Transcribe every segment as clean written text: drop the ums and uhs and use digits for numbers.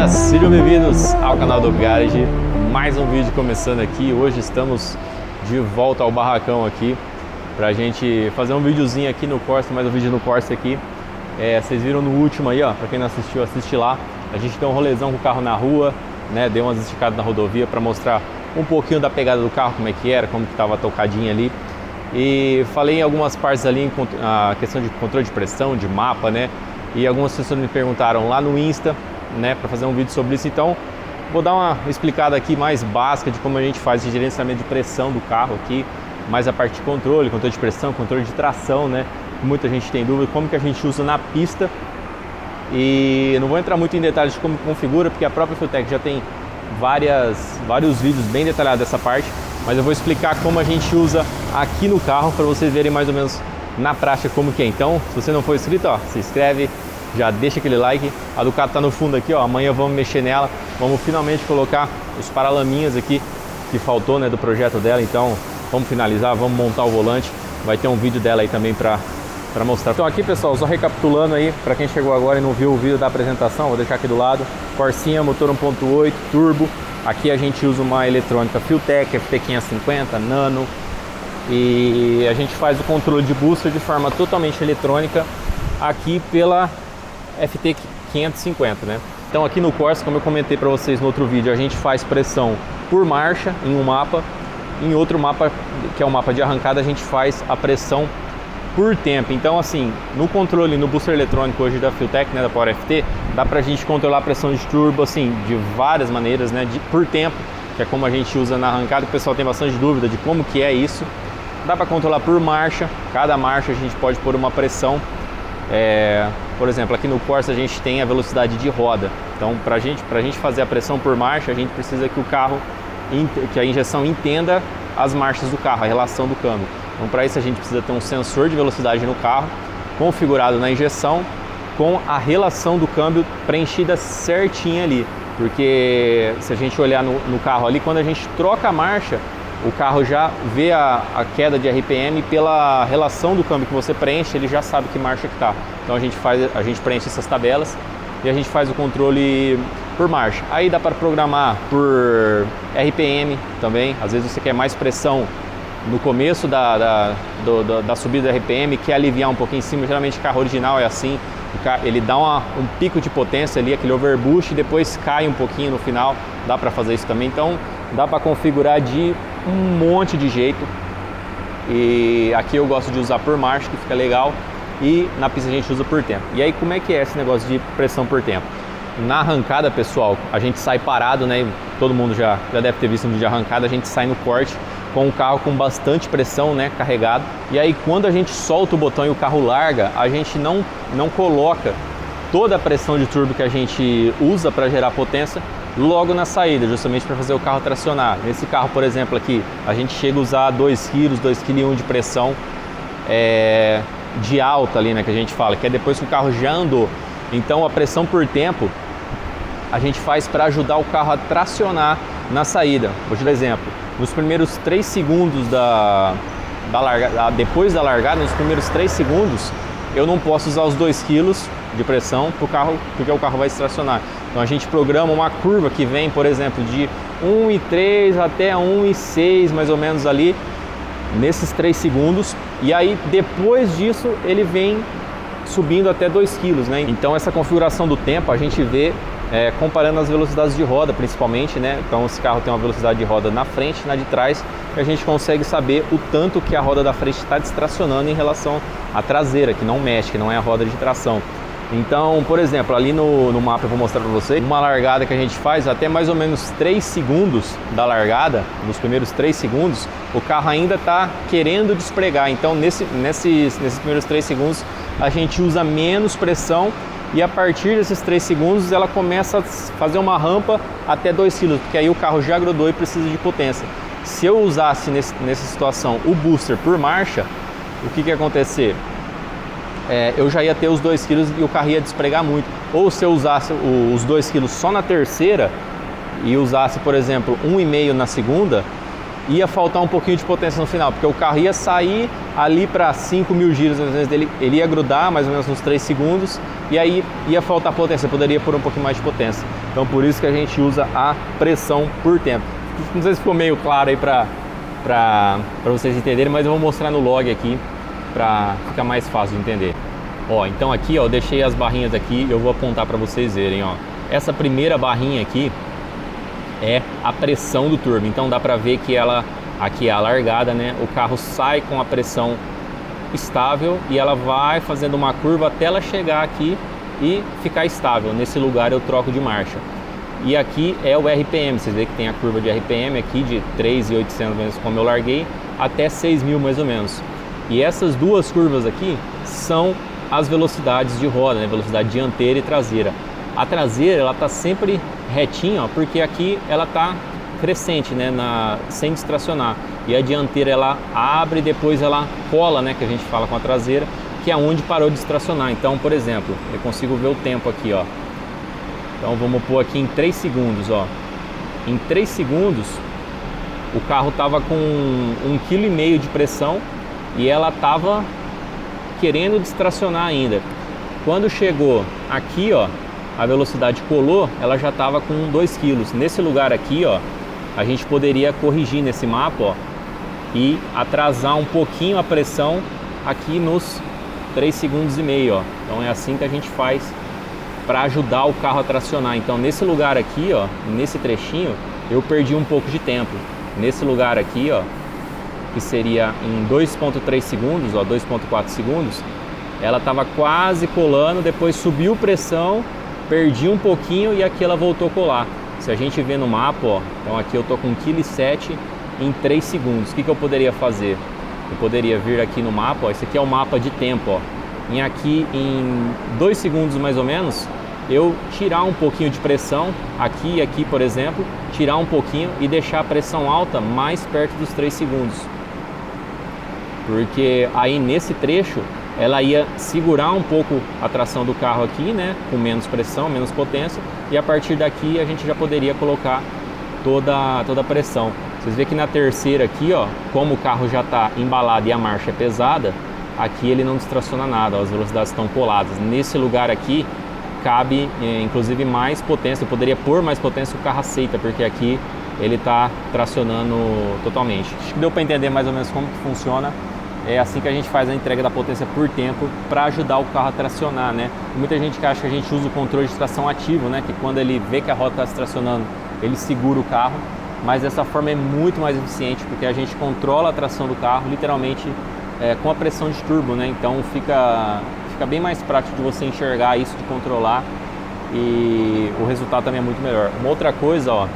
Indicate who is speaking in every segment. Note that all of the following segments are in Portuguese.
Speaker 1: sejam bem-vindos ao canal do Garage. Mais um vídeo começando aqui. Hoje estamos de volta ao barracão aqui pra gente fazer um videozinho aqui no Corsa, mais um vídeo no Corsa aqui. Vocês viram no último aí, ó, pra quem não assistiu, assiste lá. A gente deu um rolezão com o carro na rua, né, deu umas esticadas na rodovia pra mostrar um pouquinho da pegada do carro, como é que era, como que tava a tocadinha ali. E falei em algumas partes ali, a questão de controle de pressão, de mapa, né? E algumas pessoas me perguntaram lá no Insta, né, para fazer um vídeo sobre isso. Então, vou dar uma explicada aqui mais básica de como a gente faz esse gerenciamento de pressão do carro aqui, mais a parte de controle de pressão, controle de tração, né? Muita gente tem dúvida como que a gente usa na pista. E não vou entrar muito em detalhes de como configura, porque a própria Fueltech já tem vários vídeos bem detalhados dessa parte, mas eu vou explicar como a gente usa aqui no carro para vocês verem mais ou menos na prática como que é. Então, se você não for inscrito, ó, se inscreve, já deixa aquele like. A Ducati tá no fundo aqui, ó. Amanhã vamos mexer nela, vamos finalmente colocar os paralaminhas aqui que faltou, né, do projeto dela. Então, vamos finalizar, vamos montar o volante. Vai ter um vídeo dela aí também para mostrar. Então aqui, pessoal, só recapitulando aí, para quem chegou agora e não viu o vídeo da apresentação, vou deixar aqui do lado. Corsinha, motor 1.8 turbo. Aqui a gente usa uma eletrônica Fueltech FT550 Nano. E a gente faz o controle de booster de forma totalmente eletrônica aqui pela FT550, né? Então aqui no Corsa, como eu comentei para vocês no outro vídeo, a gente faz pressão por marcha em um mapa. Em outro mapa, que é o mapa de arrancada, a gente faz a pressão por tempo. Então assim, no controle, no booster eletrônico hoje da Fueltech, né, da Power FT, dá pra gente controlar a pressão de turbo assim, de várias maneiras, né, por tempo, que é como a gente usa na arrancada. O pessoal tem bastante dúvida de como que é isso. Dá para controlar por marcha, cada marcha a gente pode pôr uma pressão. Por exemplo, aqui no Corsa a gente tem a velocidade de roda. Então, para a gente fazer a pressão por marcha, a gente precisa que que a injeção entenda as marchas do carro, a relação do câmbio. Então, para isso a gente precisa ter um sensor de velocidade no carro, configurado na injeção, com a relação do câmbio preenchida certinha ali. Porque se a gente olhar no carro ali, quando a gente troca a marcha, o carro já vê a queda de RPM pela relação do câmbio que você preenche, ele já sabe que marcha que está. Então a gente preenche essas tabelas e a gente faz o controle por marcha. Aí dá para programar por RPM também. Às vezes você quer mais pressão no começo da subida do RPM, quer aliviar um pouquinho em cima. Geralmente o carro original é assim, ele dá um pico de potência ali, aquele overboost, e depois cai um pouquinho no final. Dá para fazer isso também. Então dá para configurar de um monte de jeito. E aqui eu gosto de usar por marcha, que fica legal, e na pista a gente usa por tempo. E aí, como é que é esse negócio de pressão por tempo? Na arrancada, pessoal, a gente sai parado, né? Todo mundo já deve ter visto no vídeo de arrancada. A gente sai no corte com o carro com bastante pressão, né, carregado. E aí, quando a gente solta o botão e o carro larga, a gente não coloca toda a pressão de turbo que a gente usa para gerar potência logo na saída, justamente para fazer o carro tracionar. Nesse carro, por exemplo, aqui, a gente chega a usar 2 kg, 2,1 kg de pressão de alta ali, né, que a gente fala, que é depois que o carro já andou. Então a pressão por tempo a gente faz para ajudar o carro a tracionar na saída. Vou te dar exemplo. Nos primeiros 3 segundos da largada, depois da largada, nos primeiros 3 segundos, eu não posso usar os 2 kg de pressão pro carro, porque o carro vai estacionar. Então a gente programa uma curva que vem, por exemplo, de 1,3 até 1,6 mais ou menos ali, nesses 3 segundos. E aí depois disso ele vem subindo até 2 kg, né? Então essa configuração do tempo a gente vê comparando as velocidades de roda principalmente, né? Então esse carro tem uma velocidade de roda na frente e na de trás, e a gente consegue saber o tanto que a roda da frente está distracionando em relação à traseira, que não mexe, que não é a roda de tração. Então, por exemplo, ali no mapa eu vou mostrar para vocês uma largada que a gente faz até mais ou menos 3 segundos da largada. Nos primeiros 3 segundos o carro ainda está querendo despregar. Então nesses primeiros 3 segundos a gente usa menos pressão, e a partir desses 3 segundos ela começa a fazer uma rampa até 2 kg, porque aí o carro já grudou e precisa de potência. Se eu usasse nessa situação o booster por marcha, o que ia acontecer? Eu já ia ter os 2 kg e o carro ia despregar muito. Ou se eu usasse os 2 kg só na terceira e usasse, por exemplo, 1,5 na segunda, ia faltar um pouquinho de potência no final, porque o carro ia sair ali para 5.000 giros, às vezes ele ia grudar mais ou menos uns 3 segundos, e aí ia faltar potência, poderia pôr um pouquinho mais de potência. Então por isso que a gente usa a pressão por tempo. Não sei se ficou meio claro aí para vocês entenderem, mas eu vou mostrar no log aqui para ficar mais fácil de entender. Ó, então aqui, ó, eu deixei as barrinhas aqui, eu vou apontar para vocês verem, ó. Essa primeira barrinha aqui é a pressão do turbo, então dá para ver que ela aqui é a largada, né? O carro sai com a pressão estável e ela vai fazendo uma curva até ela chegar aqui e ficar estável. Nesse lugar eu troco de marcha. E aqui é o RPM, vocês veem que tem a curva de RPM aqui de 3.800 menos como eu larguei, até 6.000 mais ou menos. E essas duas curvas aqui são as velocidades de roda, né? Velocidade dianteira e traseira. A traseira ela está sempre retinha, ó, porque aqui ela está crescente, né? Sem distracionar. E a dianteira ela abre e depois ela cola, né? Que a gente fala com a traseira, que é onde parou de distracionar. Então, por exemplo, eu consigo ver o tempo aqui, ó. Então vamos pôr aqui em 3 segundos, ó. Em 3 segundos o carro estava com 1,5 kg de pressão e ela estava querendo distracionar ainda. Quando chegou aqui, ó, a velocidade colou, ela já estava com 2 kg. Nesse lugar aqui, ó, a gente poderia corrigir nesse mapa, ó, e atrasar um pouquinho a pressão aqui nos 3,5 segundos, ó. Então é assim que a gente faz para ajudar o carro a tracionar. Então nesse lugar aqui, ó, nesse trechinho, eu perdi um pouco de tempo. Nesse lugar aqui, ó, que seria em 2,3 segundos, ó, 2,4 segundos, ela estava quase colando, depois subiu pressão, perdi um pouquinho e aqui ela voltou a colar. Se a gente vê no mapa, ó, então aqui eu tô com 1,7 kg em 3 segundos. O que eu poderia fazer? Eu poderia vir aqui no mapa, ó, esse aqui é o mapa de tempo, ó. E aqui em 2 segundos mais ou menos, eu tirar um pouquinho de pressão, aqui e aqui por exemplo, tirar um pouquinho e deixar a pressão alta mais perto dos 3 segundos. Porque aí nesse trecho, ela ia segurar um pouco a tração do carro aqui, né, com menos pressão, menos potência, e a partir daqui a gente já poderia colocar toda a pressão. Vocês veem que na terceira aqui, ó, como o carro já está embalado e a marcha é pesada, aqui ele não distraciona nada, ó, as velocidades estão coladas. Nesse lugar aqui cabe inclusive mais potência, eu poderia pôr mais potência, o carro aceita, porque aqui ele está tracionando totalmente. Acho que deu para entender mais ou menos como que funciona. É assim que a gente faz a entrega da potência por tempo para ajudar o carro a tracionar, né? Muita gente que acha que a gente usa o controle de tração ativo, né? Que quando ele vê que a roda está se tracionando, ele segura o carro, mas dessa forma é muito mais eficiente, porque a gente controla a tração do carro literalmente com a pressão de turbo, né? Então fica bem mais prático de você enxergar isso, de controlar, e o resultado também é muito melhor. Uma outra coisa, ó,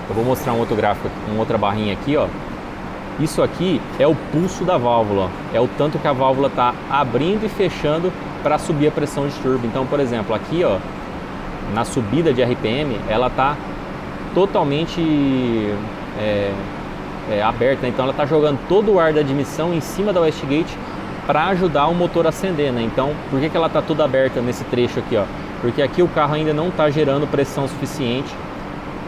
Speaker 1: eu vou mostrar um outro gráfico, uma outra barrinha aqui, ó. Isso aqui é o pulso da válvula, ó. É o tanto que a válvula está abrindo e fechando para subir a pressão de turbo. Então, por exemplo, aqui, ó, na subida de RPM, ela está totalmente aberta, né? Então ela está jogando todo o ar da admissão em cima da wastegate para ajudar o motor a acender, né? Então, por que ela está toda aberta nesse trecho aqui, ó? Porque aqui o carro ainda não está gerando pressão suficiente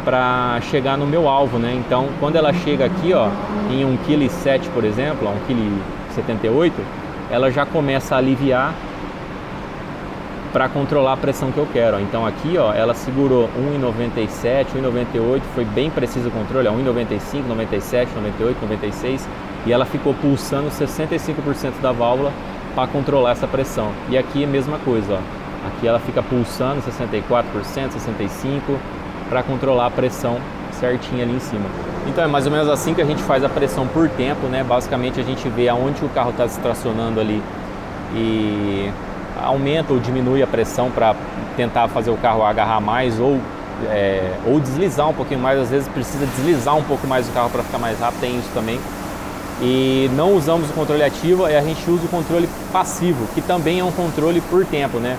Speaker 1: para chegar no meu alvo, né? Então, quando ela chega aqui, ó, em 1,7 kg, por exemplo, 1,78 kg, ela já começa a aliviar para controlar a pressão que eu quero, ó. Então aqui, ó, ela segurou 1,97, 1,98, foi bem preciso o controle, ó, 1,95, 97, 98, 96, e ela ficou pulsando 65% da válvula para controlar essa pressão. E aqui é a mesma coisa, ó. Aqui ela fica pulsando 64%, 65% para controlar a pressão certinha ali em cima. Então é mais ou menos assim que a gente faz a pressão por tempo, né? Basicamente a gente vê aonde o carro está se tracionando ali e aumenta ou diminui a pressão para tentar fazer o carro agarrar mais ou deslizar um pouquinho mais. Às vezes precisa deslizar um pouco mais o carro para ficar mais rápido, tem isso também. E não usamos o controle ativo, e a gente usa o controle passivo, que também é um controle por tempo, né?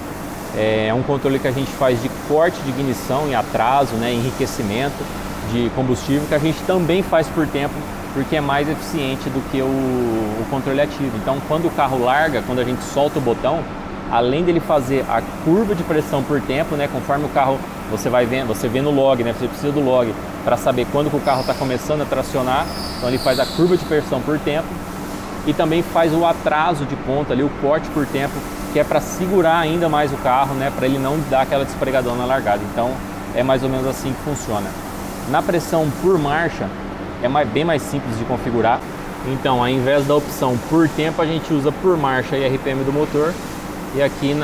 Speaker 1: É um controle que a gente faz de corte de ignição em atraso, né, enriquecimento de combustível, que a gente também faz por tempo, porque é mais eficiente do que o controle ativo. Então, quando o carro larga, quando a gente solta o botão, além dele fazer a curva de pressão por tempo, né, conforme o carro, você vê no log, né, você precisa do log para saber quando que o carro está começando a tracionar, então ele faz a curva de pressão por tempo e também faz o atraso de ponta ali, o corte por tempo, que é para segurar ainda mais o carro, né, para ele não dar aquela despregadona na largada. Então é mais ou menos assim que funciona. Na pressão por marcha é bem mais simples de configurar. Então, ao invés da opção por tempo, a gente usa por marcha e RPM do motor. E aqui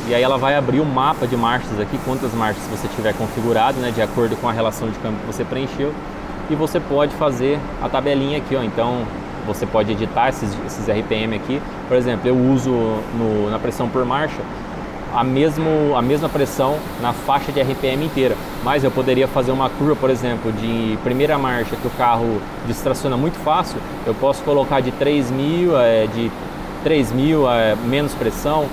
Speaker 1: e aí ela vai abrir o mapa de marchas aqui, quantas marchas você tiver configurado, né, de acordo com a relação de câmbio que você preencheu. E você pode fazer a tabelinha aqui, ó. Então, você pode editar esses RPM aqui. Por exemplo, eu uso na pressão por marcha a mesma pressão na faixa de RPM inteira, mas eu poderia fazer uma curva, por exemplo, de primeira marcha que o carro distraciona muito fácil, eu posso colocar de 3.000, de 3.000 menos pressão,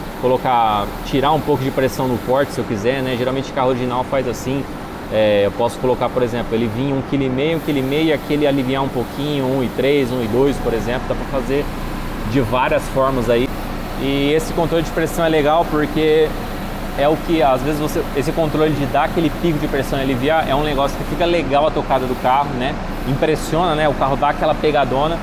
Speaker 1: tirar um pouco de pressão no corte se eu quiser, né? Geralmente o carro original faz assim. Eu posso colocar, por exemplo, ele vinha 1,5 kg, e aquele aliviar um pouquinho, 1,3, 1,2, por exemplo, dá para fazer de várias formas aí. E esse controle de pressão é legal porque é o que, às vezes, esse controle de dar aquele pico de pressão e aliviar é um negócio que fica legal a tocada do carro, né? Impressiona, né? O carro dá aquela pegadona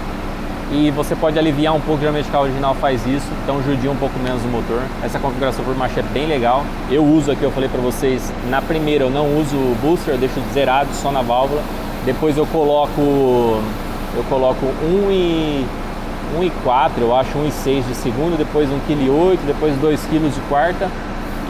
Speaker 1: e você pode aliviar um pouco, geralmente o carro original faz isso, então judia um pouco menos o motor. Essa configuração por marcha é bem legal. Eu uso aqui, eu falei pra vocês, na primeira eu não uso o booster, eu deixo zerado só na válvula. Depois eu coloco 1,4, eu acho, 1,6 de segundo, depois 1,8 kg, depois 2 kg de quarta,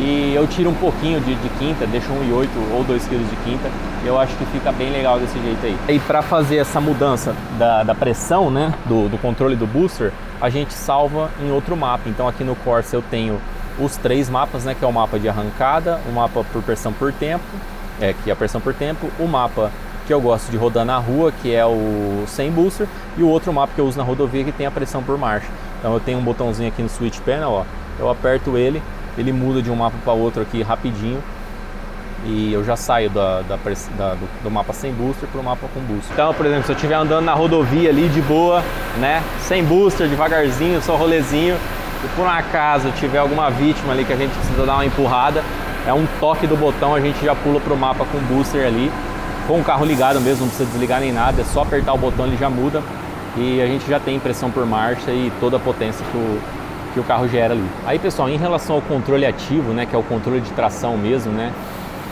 Speaker 1: e eu tiro um pouquinho de quinta, deixo 1,8 ou 2 kg de quinta. Eu acho que fica bem legal desse jeito aí. E para fazer essa mudança da pressão, né, do controle do booster, a gente salva em outro mapa. Então aqui no Corsa eu tenho os 3 mapas, né, que é o mapa de arrancada, o mapa por pressão por tempo, que é a pressão por tempo, o mapa que eu gosto de rodar na rua, que é o sem booster, e o outro mapa que eu uso na rodovia, que tem a pressão por marcha. Então eu tenho um botãozinho aqui no switch panel, ó, eu aperto ele muda de um mapa para outro aqui rapidinho, e eu já saio do mapa sem booster para o mapa com booster. Então, por exemplo, se eu estiver andando na rodovia ali de boa, né, sem booster, devagarzinho, só rolezinho, e por um acaso tiver alguma vítima ali que a gente precisa dar uma empurrada, é um toque do botão, a gente já pula para o mapa com booster ali, com o carro ligado mesmo, não precisa desligar nem nada, é só apertar o botão, ele já muda, e a gente já tem pressão por marcha e toda a potência que o carro gera ali. Aí, pessoal, em relação ao controle ativo, né, que é o controle de tração mesmo, né,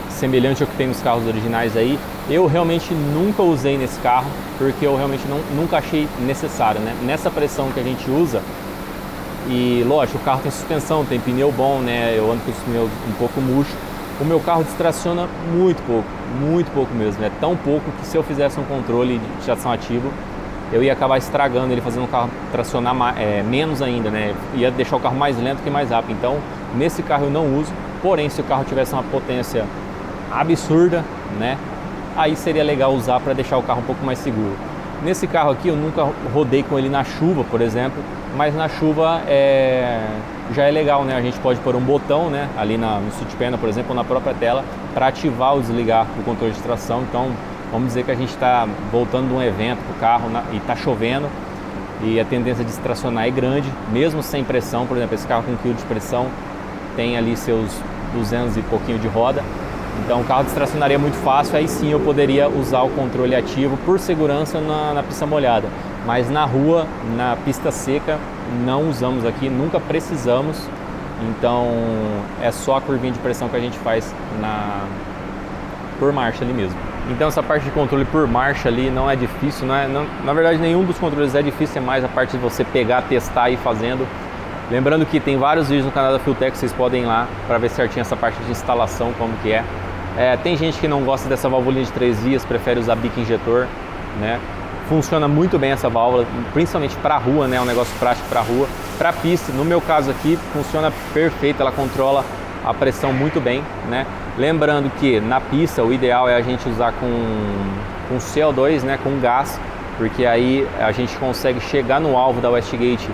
Speaker 1: semelhante ao que tem nos carros originais aí, eu realmente nunca usei nesse carro, porque eu realmente nunca achei necessário, né? Nessa pressão que a gente usa, e lógico, o carro tem suspensão, tem pneu bom, né, eu ando com os pneus um pouco murcho, o meu carro distraciona muito pouco mesmo, é tão pouco que se eu fizesse um controle de tração ativo, eu ia acabar estragando ele, fazendo o carro tracionar menos ainda, né? Ia deixar o carro mais lento que mais rápido. Então, nesse carro eu não uso, porém, se o carro tivesse uma potência absurda, né, aí seria legal usar para deixar o carro um pouco mais seguro. Nesse carro aqui eu nunca rodei com ele na chuva, por exemplo, mas na chuva já é legal, né? A gente pode pôr um botão, né, ali no switch panel, por exemplo, ou na própria tela, para ativar ou desligar o controle de tração. Então, vamos dizer que a gente está voltando de um evento com o carro e está chovendo e a tendência de distracionar é grande, mesmo sem pressão. Por exemplo, esse carro com 1 kg de pressão tem ali seus 200 e pouquinho de roda, então o carro distracionaria muito fácil, aí sim eu poderia usar o controle ativo por segurança na pista molhada, mas na rua, na pista seca, não usamos aqui, nunca precisamos, então é só a curvinha de pressão que a gente faz por marcha ali mesmo. Então essa parte de controle por marcha ali não é difícil, na verdade nenhum dos controles é difícil, é mais a parte de você pegar, testar e ir fazendo. Lembrando que tem vários vídeos no canal da Fueltech, vocês podem ir lá para ver certinho essa parte de instalação, como que é. Tem gente que não gosta dessa válvula de 3 vias, prefere usar bico injetor, né? Funciona muito bem essa válvula, principalmente para rua, né? É um negócio prático para rua. Para pista, no meu caso aqui, funciona perfeito, ela controla a pressão muito bem, né? Lembrando que na pista o ideal é a gente usar com CO2, né? Com gás, porque aí a gente consegue chegar no alvo da Westgate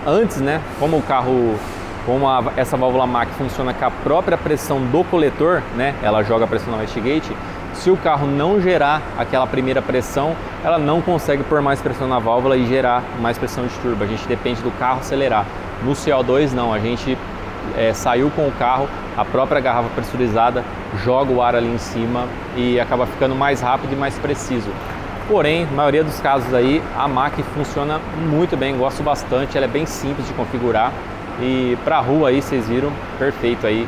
Speaker 1: antes, né? Como essa válvula MAC funciona com a própria pressão do coletor, né? Ela joga a pressão na Westgate. Se o carro não gerar aquela primeira pressão, ela não consegue pôr mais pressão na válvula e gerar mais pressão de turbo. A gente depende do carro acelerar. No CO2 não, a gente saiu com o carro, a própria garrafa pressurizada joga o ar ali em cima e acaba ficando mais rápido e mais preciso. Porém, na maioria dos casos aí, a MAC funciona muito bem, gosto bastante, ela é bem simples de configurar e para rua aí vocês viram perfeito aí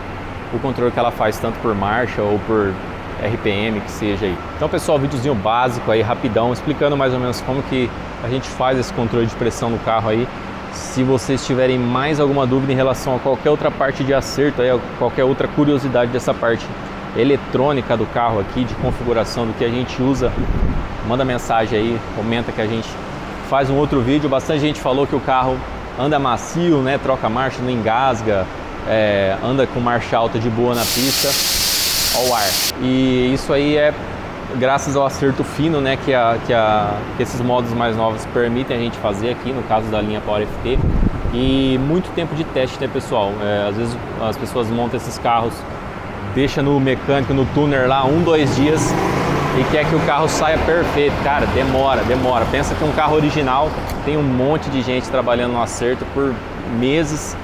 Speaker 1: o controle que ela faz tanto por marcha ou por RPM que seja aí. Então pessoal, videozinho básico aí, rapidão, explicando mais ou menos como que a gente faz esse controle de pressão no carro aí. Se vocês tiverem mais alguma dúvida em relação a qualquer outra parte de acerto aí, qualquer outra curiosidade dessa parte eletrônica do carro aqui, de configuração do que a gente usa, manda mensagem aí, comenta que a gente faz um outro vídeo. Bastante gente falou que o carro anda macio, né, troca marcha, não engasga, anda com marcha alta de boa na pista ao ar. E isso aí é graças ao acerto fino, né, que esses modos mais novos permitem a gente fazer aqui, no caso da linha Power FT. E muito tempo de teste, né, pessoal? Às vezes as pessoas montam esses carros, deixa no mecânico, no tuner lá 1-2 dias e quer que o carro saia perfeito. Cara, demora. Pensa que um carro original tem um monte de gente trabalhando no acerto por meses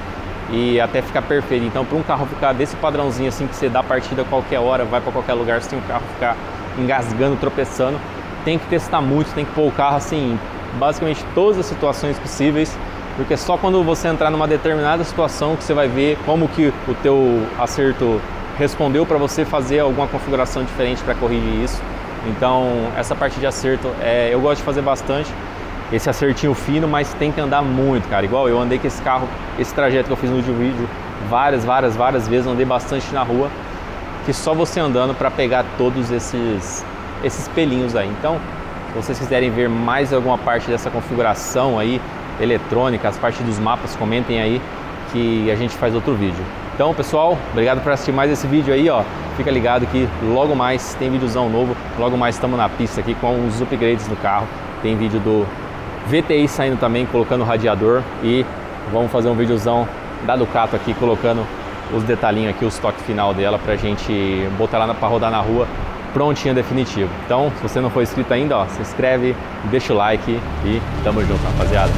Speaker 1: e até ficar perfeito. Então, para um carro ficar desse padrãozinho assim, que você dá partida a qualquer hora, vai para qualquer lugar, sem o carro ficar engasgando, tropeçando, tem que testar muito, tem que pôr o carro assim, basicamente todas as situações possíveis, porque só quando você entrar numa determinada situação que você vai ver como que o teu acerto respondeu para você fazer alguma configuração diferente para corrigir isso. Então, essa parte de acerto eu gosto de fazer bastante, esse acertinho fino, mas tem que andar muito, cara. Igual eu andei com esse carro, esse trajeto que eu fiz no último vídeo, várias vezes, andei bastante na rua, que só você andando para pegar todos esses pelinhos aí. Então, se vocês quiserem ver mais alguma parte dessa configuração aí eletrônica, as partes dos mapas, comentem aí que a gente faz outro vídeo. Então, pessoal, obrigado por assistir mais esse vídeo aí, ó. Fica ligado que logo mais tem videozão novo, logo mais estamos na pista aqui com os upgrades do carro. Tem vídeo do VTI saindo também, colocando o radiador, e vamos fazer um videozão da Ducato aqui, colocando os detalhinhos aqui, o estoque final dela, pra gente botar lá para rodar na rua, prontinha, definitivo. Então, se você não for inscrito ainda, ó, se inscreve, deixa o like e tamo junto, rapaziada.